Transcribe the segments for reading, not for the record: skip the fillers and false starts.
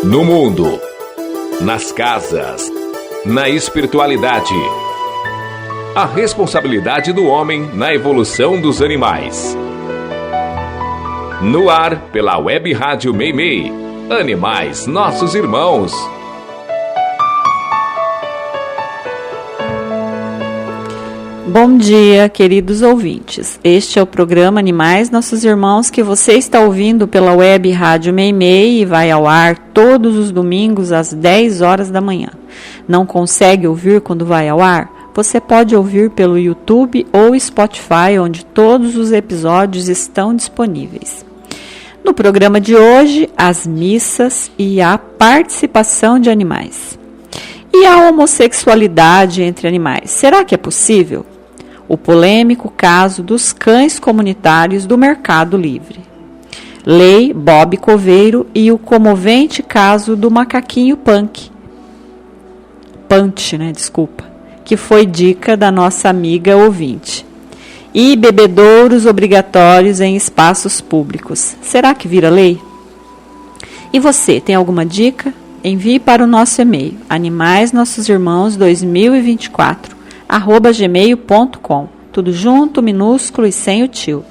No mundo, nas casas, na espiritualidade. A responsabilidade do homem na evolução dos animais. No ar, pela Web Rádio Meimei. Animais, nossos irmãos. Bom dia, queridos ouvintes. Este é o programa Animais, Nossos Irmãos, que você está ouvindo pela Web Rádio Meimei e vai ao ar todos os domingos às 10 horas da manhã. Não consegue ouvir quando vai ao ar? Você pode ouvir pelo YouTube ou Spotify, onde todos os episódios estão disponíveis. No programa de hoje, as missas e a participação de animais. E a homossexualidade entre animais, será que é possível? O polêmico caso dos cães comunitários do Mercado Livre. Lei Bob Coveiro e o comovente caso do macaquinho Punch, que foi dica da nossa amiga ouvinte. E bebedouros obrigatórios em espaços públicos. Será que vira lei? E você, tem alguma dica? Envie para o nosso e-mail, animaisnossosimãos2024@gmail.com. Tudo junto, minúsculo e sem o tio.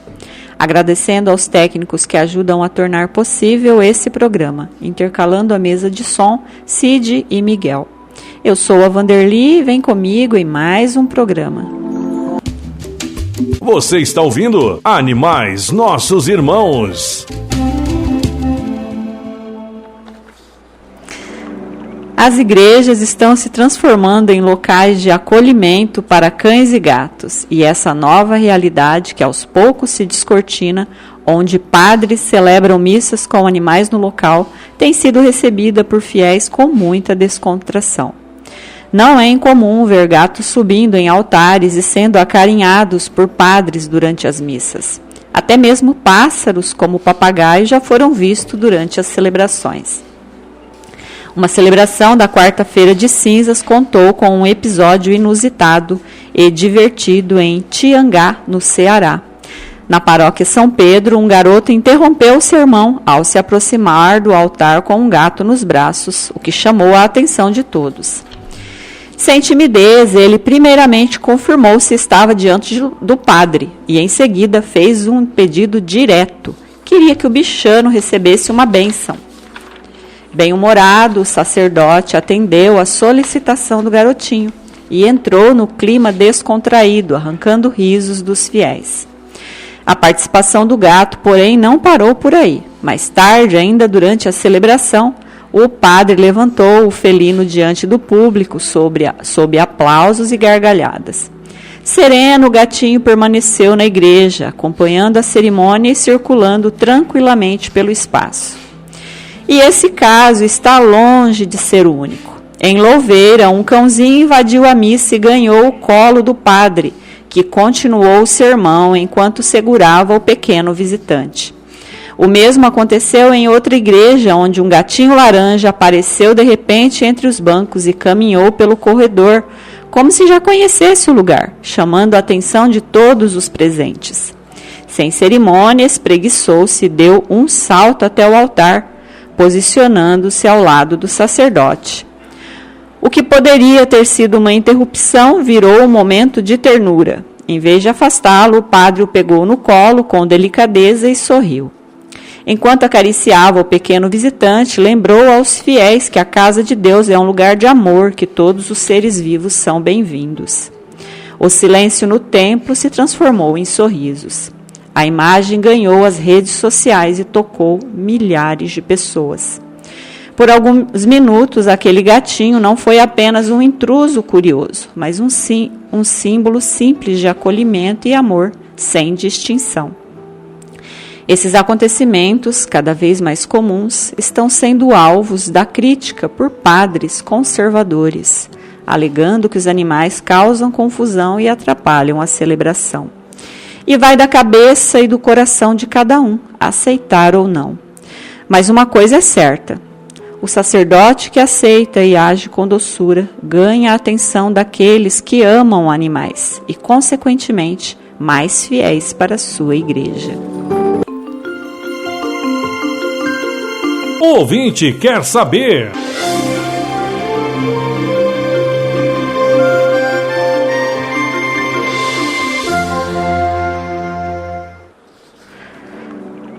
Agradecendo aos técnicos que ajudam a tornar possível esse programa, intercalando a mesa de som, Cid e Miguel. Eu sou a Vanderly e vem comigo em mais um programa. Você está ouvindo Animais, Nossos Irmãos. As igrejas estão se transformando em locais de acolhimento para cães e gatos, e essa nova realidade que aos poucos se descortina, onde padres celebram missas com animais no local, tem sido recebida por fiéis com muita descontração. Não é incomum ver gatos subindo em altares e sendo acarinhados por padres durante as missas. Até mesmo pássaros, como papagaios, já foram vistos durante as celebrações. Uma celebração da quarta-feira de cinzas contou com um episódio inusitado e divertido em Tiangá, no Ceará. Na paróquia São Pedro, um garoto interrompeu o sermão ao se aproximar do altar com um gato nos braços, o que chamou a atenção de todos. Sem timidez, ele primeiramente confirmou se estava diante do padre e em seguida fez um pedido direto. Queria que o bichano recebesse uma bênção. Bem-humorado, o sacerdote atendeu à solicitação do garotinho e entrou no clima descontraído, arrancando risos dos fiéis. A participação do gato, porém, não parou por aí. Mais tarde, ainda durante a celebração, o padre levantou o felino diante do público sob aplausos e gargalhadas. Sereno, o gatinho permaneceu na igreja, acompanhando a cerimônia e circulando tranquilamente pelo espaço. E esse caso está longe de ser o único. Em Louveira, um cãozinho invadiu a missa e ganhou o colo do padre, que continuou o sermão enquanto segurava o pequeno visitante. O mesmo aconteceu em outra igreja, onde um gatinho laranja apareceu de repente entre os bancos e caminhou pelo corredor, como se já conhecesse o lugar, chamando a atenção de todos os presentes. Sem cerimônia, espreguiçou-se e deu um salto até o altar, posicionando-se ao lado do sacerdote. O que poderia ter sido uma interrupção virou um momento de ternura. Em vez de afastá-lo, o padre o pegou no colo com delicadeza e sorriu. Enquanto acariciava o pequeno visitante, lembrou aos fiéis que a casa de Deus é um lugar de amor, que todos os seres vivos são bem-vindos. O silêncio no templo se transformou em sorrisos. A imagem ganhou as redes sociais e tocou milhares de pessoas. Por alguns minutos, aquele gatinho não foi apenas um intruso curioso, mas um símbolo simples de acolhimento e amor, sem distinção. Esses acontecimentos, cada vez mais comuns, estão sendo alvos da crítica por padres conservadores, alegando que os animais causam confusão e atrapalham a celebração. E vai da cabeça e do coração de cada um, aceitar ou não. Mas uma coisa é certa: o sacerdote que aceita e age com doçura ganha a atenção daqueles que amam animais e, consequentemente, mais fiéis para a sua igreja. O ouvinte quer saber.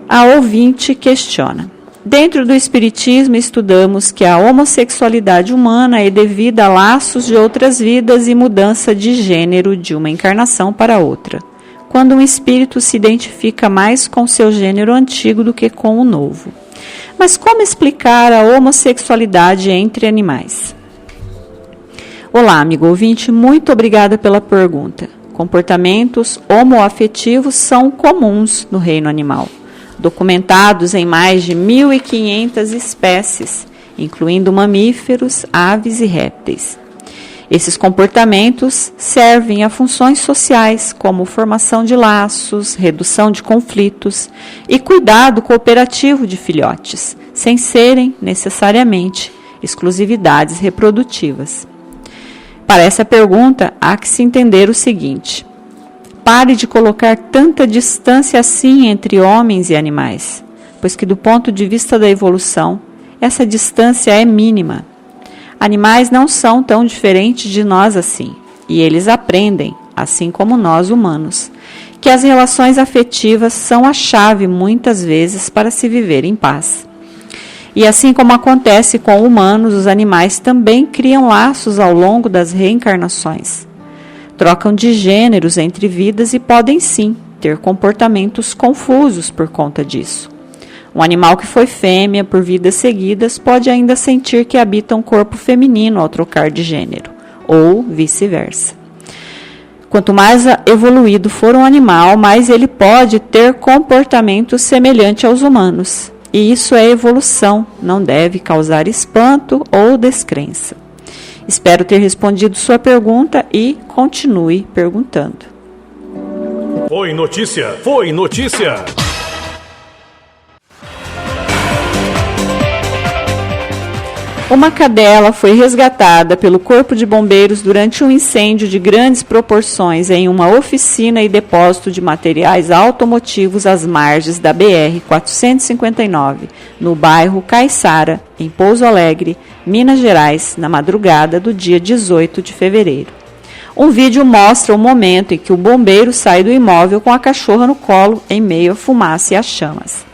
A ouvinte questiona. Dentro do Espiritismo, estudamos que a homossexualidade humana é devida a laços de outras vidas e mudança de gênero de uma encarnação para outra, quando um espírito se identifica mais com seu gênero antigo do que com o novo. Mas como explicar a homossexualidade entre animais? Olá, amigo ouvinte, muito obrigada pela pergunta. Comportamentos homoafetivos são comuns no reino animal, documentados em mais de 1.500 espécies, incluindo mamíferos, aves e répteis. Esses comportamentos servem a funções sociais, como formação de laços, redução de conflitos e cuidado cooperativo de filhotes, sem serem, necessariamente, exclusividades reprodutivas. Para essa pergunta, há que se entender o seguinte: pare de colocar tanta distância assim entre homens e animais, pois que do ponto de vista da evolução, essa distância é mínima. Animais não são tão diferentes de nós assim, e eles aprendem, assim como nós humanos, que as relações afetivas são a chave muitas vezes para se viver em paz. E assim como acontece com humanos, os animais também criam laços ao longo das reencarnações. Trocam de gêneros entre vidas e podem sim ter comportamentos confusos por conta disso. Um animal que foi fêmea por vidas seguidas pode ainda sentir que habita um corpo feminino ao trocar de gênero, ou vice-versa. Quanto mais evoluído for um animal, mais ele pode ter comportamentos semelhantes aos humanos. E isso é evolução, não deve causar espanto ou descrença. Espero ter respondido sua pergunta e continue perguntando. Foi notícia, foi notícia. Uma cadela foi resgatada pelo Corpo de Bombeiros durante um incêndio de grandes proporções em uma oficina e depósito de materiais automotivos às margens da BR-459, no bairro Caiçara, em Pouso Alegre, Minas Gerais, na madrugada do dia 18 de fevereiro. Um vídeo mostra o momento em que o bombeiro sai do imóvel com a cachorra no colo, em meio à fumaça e às chamas.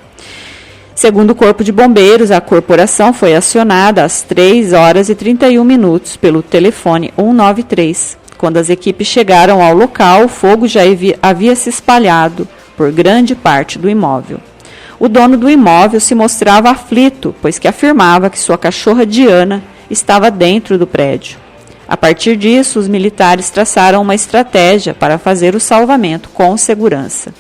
Segundo o Corpo de Bombeiros, a corporação foi acionada às 3h31 pelo telefone 193. Quando as equipes chegaram ao local, o fogo já havia se espalhado por grande parte do imóvel. O dono do imóvel se mostrava aflito, pois que afirmava que sua cachorra Diana estava dentro do prédio. A partir disso, os militares traçaram uma estratégia para fazer o salvamento com segurança.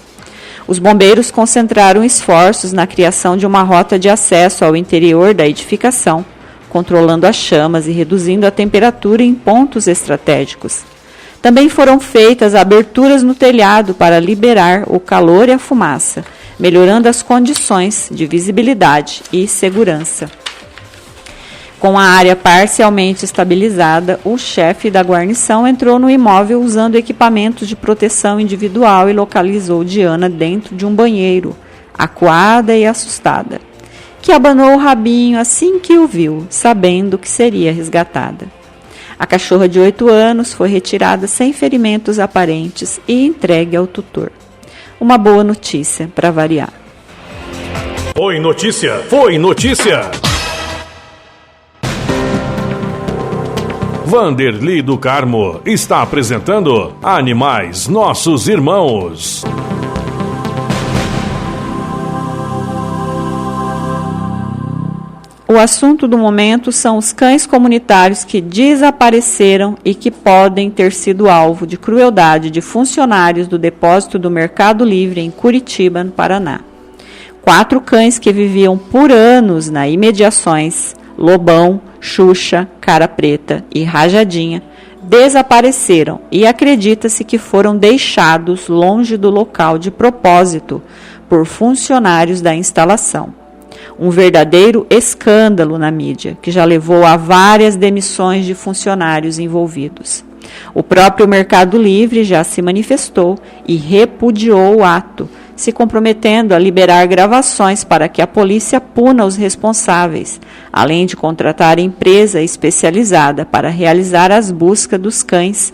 Os bombeiros concentraram esforços na criação de uma rota de acesso ao interior da edificação, controlando as chamas e reduzindo a temperatura em pontos estratégicos. Também foram feitas aberturas no telhado para liberar o calor e a fumaça, melhorando as condições de visibilidade e segurança. Com a área parcialmente estabilizada, o chefe da guarnição entrou no imóvel usando equipamentos de proteção individual e localizou Diana dentro de um banheiro, acuada e assustada, que abanou o rabinho assim que o viu, sabendo que seria resgatada. A cachorra de 8 anos foi retirada sem ferimentos aparentes e entregue ao tutor. Uma boa notícia para variar. Foi notícia, foi notícia. Vanderly do Carmo está apresentando Animais Nossos Irmãos. O assunto do momento são os cães comunitários que desapareceram e que podem ter sido alvo de crueldade de funcionários do depósito do Mercado Livre em Curitiba, no Paraná. 4 cães que viviam por anos nas imediações, Lobão, Xuxa, Cara Preta e Rajadinha, desapareceram e acredita-se que foram deixados longe do local de propósito por funcionários da instalação. Um verdadeiro escândalo na mídia, que já levou a várias demissões de funcionários envolvidos. O próprio Mercado Livre já se manifestou e repudiou o ato, se comprometendo a liberar gravações para que a polícia puna os responsáveis, além de contratar empresa especializada para realizar as buscas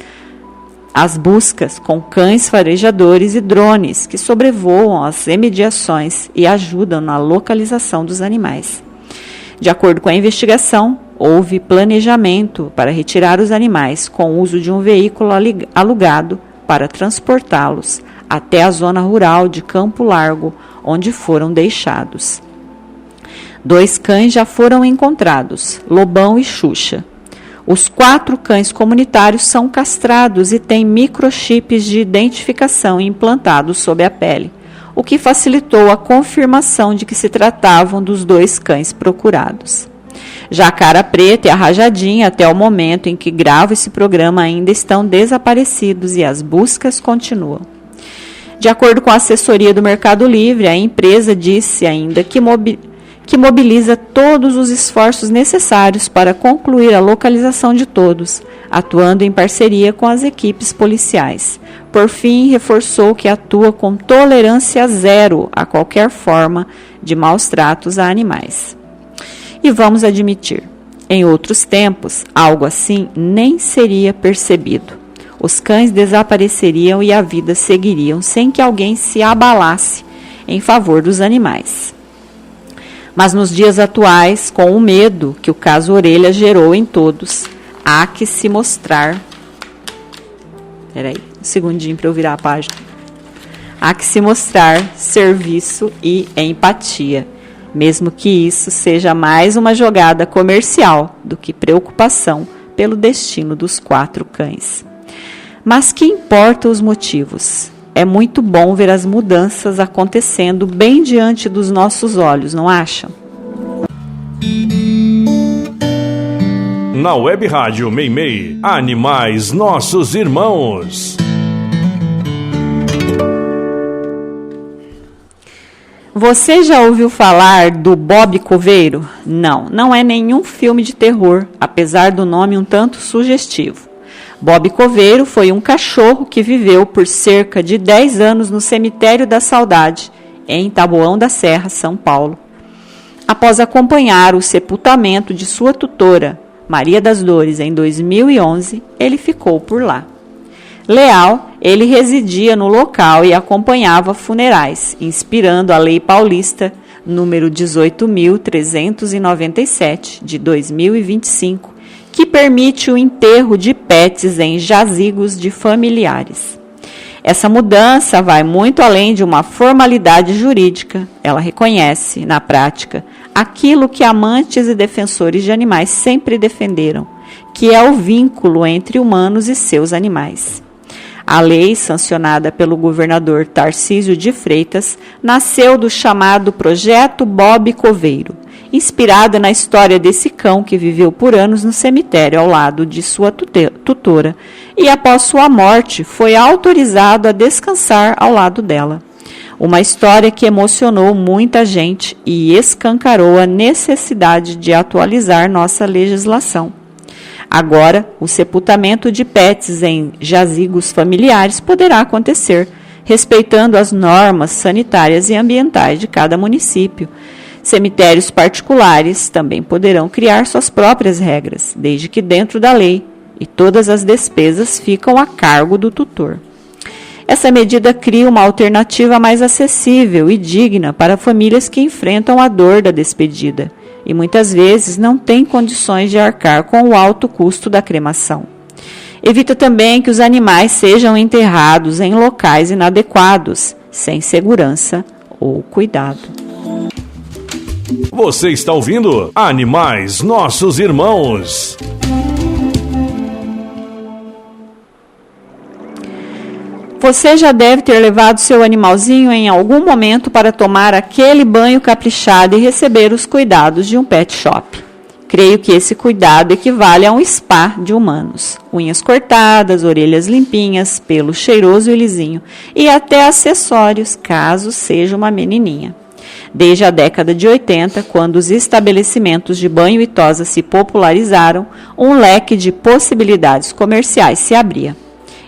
com cães farejadores e drones que sobrevoam as imediações e ajudam na localização dos animais. De acordo com a investigação, houve planejamento para retirar os animais com o uso de um veículo alugado para transportá-los até a zona rural de Campo Largo, onde foram deixados. 2 cães já foram encontrados, Lobão e Xuxa. Os 4 cães comunitários são castrados e têm microchips de identificação implantados sob a pele, o que facilitou a confirmação de que se tratavam dos 2 cães procurados. Já a Cara Preta e a Rajadinha, até o momento em que gravo esse programa, ainda estão desaparecidos e as buscas continuam. De acordo com a assessoria do Mercado Livre, a empresa disse ainda que mobiliza todos os esforços necessários para concluir a localização de todos, atuando em parceria com as equipes policiais. Por fim, reforçou que atua com tolerância zero a qualquer forma de maus tratos a animais. E vamos admitir, em outros tempos, algo assim nem seria percebido. Os cães desapareceriam e a vida seguiriam sem que alguém se abalasse em favor dos animais. Mas nos dias atuais, com o medo que o caso Orelha gerou em todos, há que se mostrar... Espera aí, um segundinho para eu virar a página. Há que se mostrar serviço e empatia, mesmo que isso seja mais uma jogada comercial do que preocupação pelo destino dos 4 cães. Mas que importam os motivos? É muito bom ver as mudanças acontecendo bem diante dos nossos olhos, não acham? Na Web Rádio Meimei, Animais Nossos Irmãos. Você já ouviu falar do Bob Coveiro? Não, não é nenhum filme de terror, apesar do nome um tanto sugestivo. Bob Coveiro foi um cachorro que viveu por cerca de 10 anos no Cemitério da Saudade, em Taboão da Serra, São Paulo. Após acompanhar o sepultamento de sua tutora, Maria das Dores, em 2011, ele ficou por lá. Leal, ele residia no local e acompanhava funerais, inspirando a Lei Paulista número 18.397, de 2025, que permite o enterro de pets em jazigos de familiares. Essa mudança vai muito além de uma formalidade jurídica. Ela reconhece, na prática, aquilo que amantes e defensores de animais sempre defenderam, que é o vínculo entre humanos e seus animais. A lei, sancionada pelo governador Tarcísio de Freitas, nasceu do chamado Projeto Bob Coveiro, inspirada na história desse cão que viveu por anos no cemitério ao lado de sua tutora e, após sua morte, foi autorizado a descansar ao lado dela. Uma história que emocionou muita gente e escancarou a necessidade de atualizar nossa legislação. Agora, o sepultamento de pets em jazigos familiares poderá acontecer, respeitando as normas sanitárias e ambientais de cada município. Cemitérios particulares também poderão criar suas próprias regras, desde que dentro da lei, e todas as despesas ficam a cargo do tutor. Essa medida cria uma alternativa mais acessível e digna para famílias que enfrentam a dor da despedida e muitas vezes não têm condições de arcar com o alto custo da cremação. Evita também que os animais sejam enterrados em locais inadequados, sem segurança ou cuidado. Você está ouvindo Animais Nossos Irmãos. Você já deve ter levado seu animalzinho em algum momento para tomar aquele banho caprichado e receber os cuidados de um pet shop. Creio que esse cuidado equivale a um spa de humanos. Unhas cortadas, orelhas limpinhas, pelo cheiroso e lisinho e até acessórios, caso seja uma menininha. Desde a década de 80, quando os estabelecimentos de banho e tosa se popularizaram, um leque de possibilidades comerciais se abria.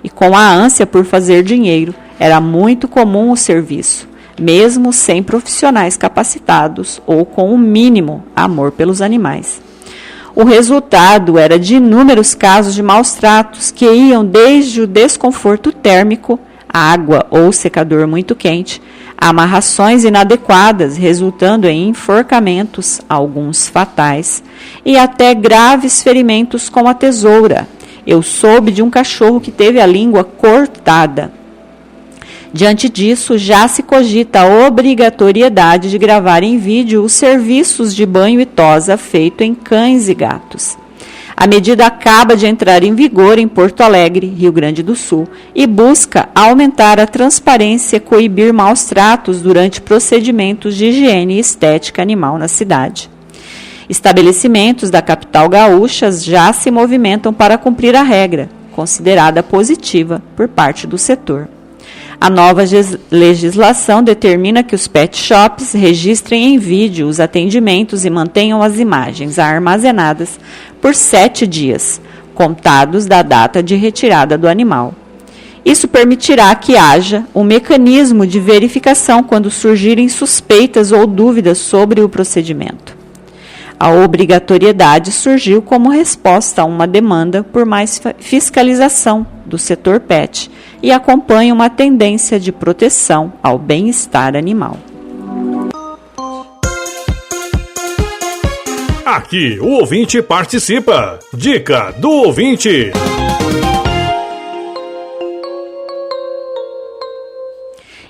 E com a ânsia por fazer dinheiro, era muito comum o serviço. mesmo sem profissionais capacitados ou com o mínimo amor pelos animais. O resultado era de inúmeros casos de maus-tratos que iam desde o desconforto térmico, água ou secador muito quente, a amarrações inadequadas, resultando em enforcamentos, alguns fatais, e até graves ferimentos com a tesoura. Eu soube de um cachorro que teve a língua cortada. Diante disso, já se cogita a obrigatoriedade de gravar em vídeo os serviços de banho e tosa feito em cães e gatos. A medida acaba de entrar em vigor em Porto Alegre, Rio Grande do Sul, e busca aumentar a transparência e coibir maus-tratos durante procedimentos de higiene e estética animal na cidade. Estabelecimentos da capital gaúcha já se movimentam para cumprir a regra, considerada positiva por parte do setor. A nova legislação determina que os pet shops registrem em vídeo os atendimentos e mantenham as imagens armazenadas por 7 dias, contados da data de retirada do animal. Isso permitirá que haja um mecanismo de verificação quando surgirem suspeitas ou dúvidas sobre o procedimento. A obrigatoriedade surgiu como resposta a uma demanda por mais fiscalização do setor pet e acompanha uma tendência de proteção ao bem-estar animal. Aqui o ouvinte participa. Dica do ouvinte.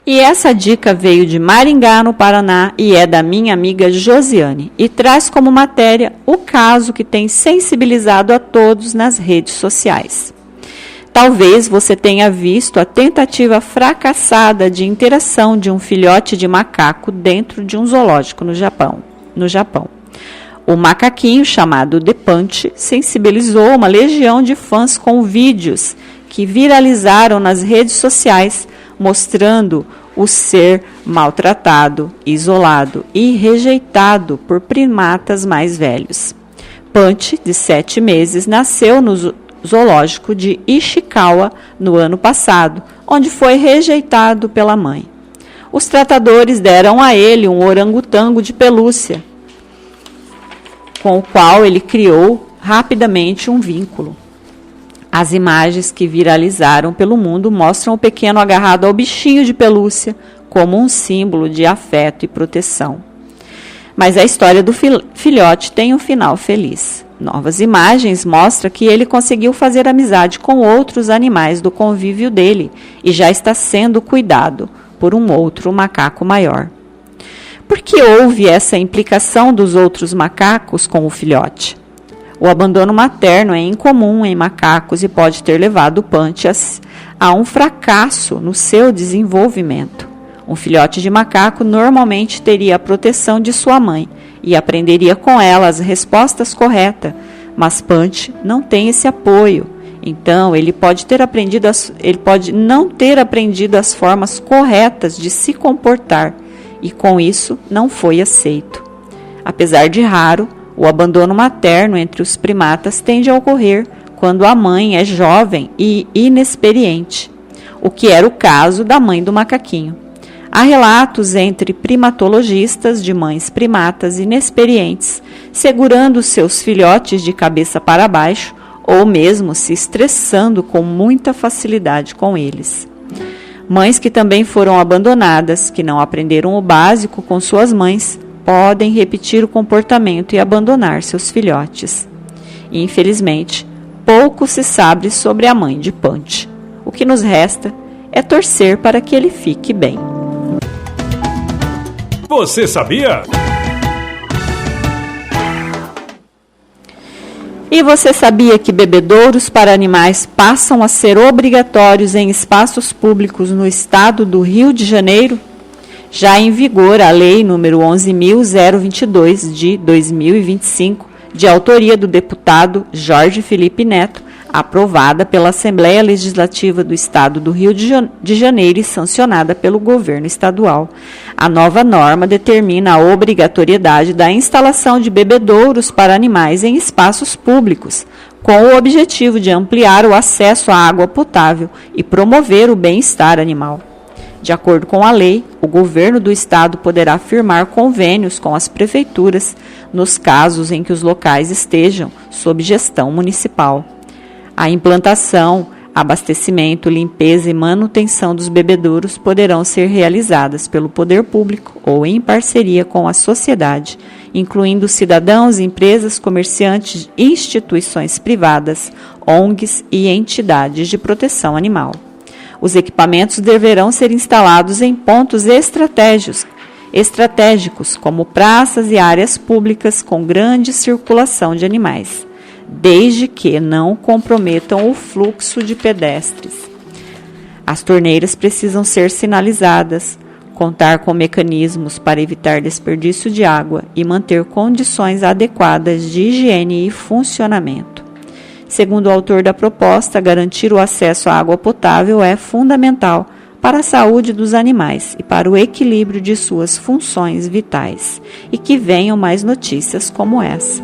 E essa dica veio de Maringá, no Paraná, e é da minha amiga Josiane, e traz como matéria o caso que tem sensibilizado a todos nas redes sociais. Talvez você tenha visto a tentativa fracassada de interação de um filhote de macaco dentro de um zoológico no Japão. O macaquinho, chamado de Punch, sensibilizou uma legião de fãs com vídeos que viralizaram nas redes sociais, mostrando o ser maltratado, isolado e rejeitado por primatas mais velhos. Punch, de 7 meses, nasceu no zoológico de Ishikawa no ano passado, onde foi rejeitado pela mãe. Os tratadores deram a ele um orangotango de pelúcia, com o qual ele criou rapidamente um vínculo. As imagens que viralizaram pelo mundo mostram o pequeno agarrado ao bichinho de pelúcia como um símbolo de afeto e proteção. Mas a história do filhote tem um final feliz. Novas imagens mostram que ele conseguiu fazer amizade com outros animais do convívio dele e já está sendo cuidado por um outro macaco maior. Por que houve essa implicação dos outros macacos com o filhote? O abandono materno é incomum em macacos e pode ter levado o Punch a um fracasso no seu desenvolvimento. Um filhote de macaco normalmente teria a proteção de sua mãe e aprenderia com ela as respostas corretas, mas Punch não tem esse apoio. Então, ele pode não ter aprendido as formas corretas de se comportar e, com isso, não foi aceito. Apesar de raro, o abandono materno entre os primatas tende a ocorrer quando a mãe é jovem e inexperiente, o que era o caso da mãe do macaquinho. Há relatos entre primatologistas de mães primatas inexperientes segurando seus filhotes de cabeça para baixo ou mesmo se estressando com muita facilidade com eles. Mães que também foram abandonadas, que não aprenderam o básico com suas mães, podem repetir o comportamento e abandonar seus filhotes. E, infelizmente, pouco se sabe sobre a mãe de Punch. O que nos resta é torcer para que ele fique bem. Você sabia? E você sabia que bebedouros para animais passam a ser obrigatórios em espaços públicos no estado do Rio de Janeiro? Já em vigor a Lei nº 11.022, de 2025, de autoria do deputado Jorge Felipe Neto, aprovada pela Assembleia Legislativa do Estado do Rio de Janeiro e sancionada pelo governo estadual. A nova norma determina a obrigatoriedade da instalação de bebedouros para animais em espaços públicos, com o objetivo de ampliar o acesso à água potável e promover o bem-estar animal. De acordo com a lei, o governo do estado poderá firmar convênios com as prefeituras nos casos em que os locais estejam sob gestão municipal. A implantação, abastecimento, limpeza e manutenção dos bebedouros poderão ser realizadas pelo poder público ou em parceria com a sociedade, incluindo cidadãos, empresas, comerciantes, instituições privadas, ONGs e entidades de proteção animal. Os equipamentos deverão ser instalados em pontos estratégicos, como praças e áreas públicas com grande circulação de animais, desde que não comprometam o fluxo de pedestres. As torneiras precisam ser sinalizadas, contar com mecanismos para evitar desperdício de água e manter condições adequadas de higiene e funcionamento. Segundo o autor da proposta, garantir o acesso à água potável é fundamental para a saúde dos animais e para o equilíbrio de suas funções vitais. E que venham mais notícias como essa.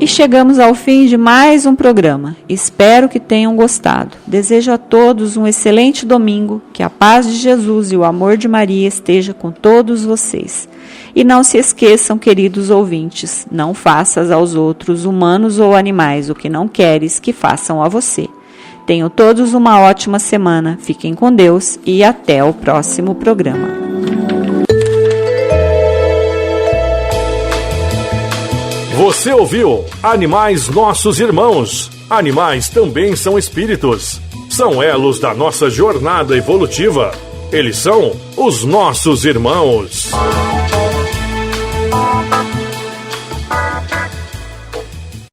E chegamos ao fim de mais um programa. Espero que tenham gostado. Desejo a todos um excelente domingo, que a paz de Jesus e o amor de Maria esteja com todos vocês. E não se esqueçam, queridos ouvintes, não faças aos outros, humanos ou animais, o que não queres que façam a você. Tenham todos uma ótima semana, fiquem com Deus e até o próximo programa. Você ouviu Animais Nossos Irmãos. Animais também são espíritos. São elos da nossa jornada evolutiva. Eles são os nossos irmãos.